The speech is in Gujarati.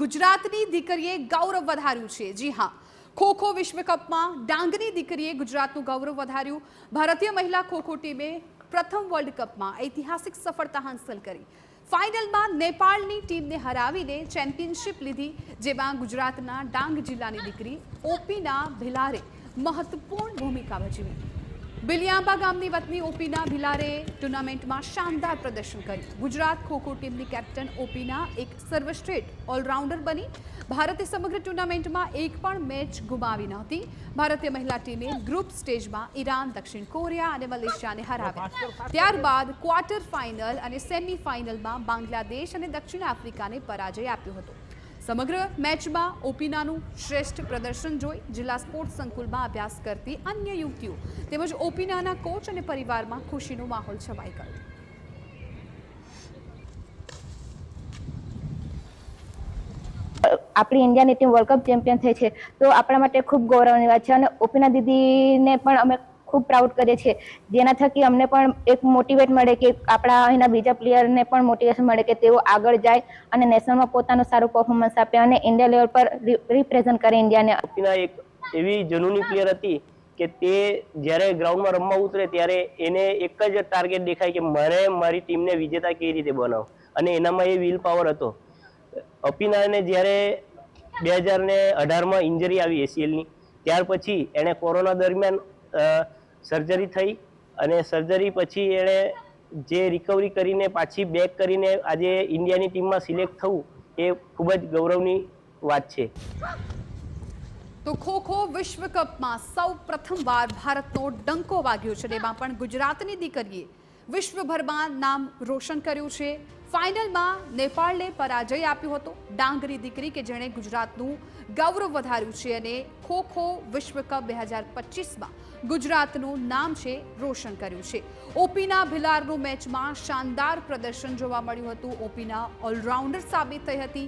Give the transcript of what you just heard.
ગુજરાતની દીકરીએ ગૌરવ વધાર્યું છે। જી હા, ખો-ખો વિશ્વકપમાં ડાંગની દીકરીએ ગુજરાતનું ગૌરવ વધાર્યું। ભારતીય મહિલા ખો-ખો ટીમે પ્રથમ વર્લ્ડ કપમાં ઐતિહાસિક સફળતા હાંસલ કરી। ફાઇનલમાં નેપાળની ટીમને હરાવીને ચેમ્પિયનશિપ લીધી, જેમાં ગુજરાતના ડાંગ જિલ્લાની દીકરી ઓપીના ભિલારે મહત્વપૂર્ણ ભૂમિકા ભજવી। બિલિયાંબા ગામની વતની ઓપીના ભિલારે ટુર્નામેન્ટમાં શાનદાર પ્રદર્શન કર્યું। ગુજરાત ખો-ખો ટીમની કેપ્ટન ઓપીના એક સર્વશ્રેષ્ઠ ઓલરાઉન્ડર બની। ભારતે સમગ્ર ટુર્નામેન્ટમાં એક પણ મેચ ગુમાવી નહોતી। ભારતીય મહિલા ટીમે ગ્રુપ સ્ટેજમાં ઈરાન, દક્ષિણ કોરિયા અને મલેશિયાને હરાવ્યા। ત્યારબાદ ક્વાર્ટર ફાઇનલ અને સેમી ફાઇનલમાં બાંગ્લાદેશ અને દક્ષિણ આફ્રિકાને પરાજય આપ્યો હતો। સમગ્ર મેચમાં ઓપીનાનું શ્રેષ્ઠ પ્રદર્શન જોઈ જિલ્લા સ્પોર્ટ્સ સંકુલમાં અભ્યાસ કરતી અન્ય યુવતીઓ તેમજ ઓપીનાના કોચ અને પરિવારમાં ખુશીનો માહોલ છવાઈ ગયો। આપણી ઇન્ડિયાની ટીમ વર્લ્ડ કપ ચેમ્પિયન થઈ છે તો આપણા માટે ખૂબ ગૌરવની વાત છે અને ઓપીના દીદીને પણ અમે ખૂબ પ્રાઉડ કરીએ છીએ, જેના થકી અમને પણ એક મોટિવેટ મળે કે આપણા અહીંના બીજા પ્લેયરને પણ મોટિવેશન મળે કે તેઓ આગળ જાય અને નેશનલમાં પોતાનું સારું પરફોર્મન્સ આપે અને ઇન્ડિયા લેવલ પર રિપ્રેઝન્ટ કરે ઇન્ડિયાને। ઓપીના એક એવી જનૂની પ્લેયર હતી કે તે જ્યારે ગ્રાઉન્ડમાં રમવા ઉતરે ત્યારે એને એક જ ટાર્ગેટ દેખાય કે મારે મારી ટીમને વિજેતા કેવી રીતે બનાવો અને એનામાં એ વિલ પાવર હતો। અપીનાને જ્યારે 2018માં ઇન્જરી આવી એસીએલની, ત્યાર પછી એણે કોરોના દરમિયાન સર્જરી થઈ અને સર્જરી પછી એણે જે રિકવરી કરીને પાછી બેક કરીને આજે ઇન્ડિયાની ટીમમાં સિલેક્ટ થવું એ ખૂબ જ ગૌરવની વાત છે। તો ખો-ખો વિશ્વકપમાં સૌ પ્રથમવાર ભારતનો ડંકો વાગ્યો છે, તેમાં પણ ગુજરાતની દીકરીએ વિશ્વભરમાં નામ રોશન કર્યું છે। ફાઇનલમાં નેપાળને પરાજય આપ્યો હતો। ડાંગની દીકરી કે જેણે ગુજરાતનું ગૌરવ વધાર્યું છે અને ખો-ખો વિશ્વકપ 2025માં ગુજરાતનું નામ છે રોશન કર્યું છે। ઓપીના ભિલારનું મેચમાં શાનદાર પ્રદર્શન જોવા મળ્યું હતું। ઓપીના ઓલરાઉન્ડર સાબિત થઈ હતી।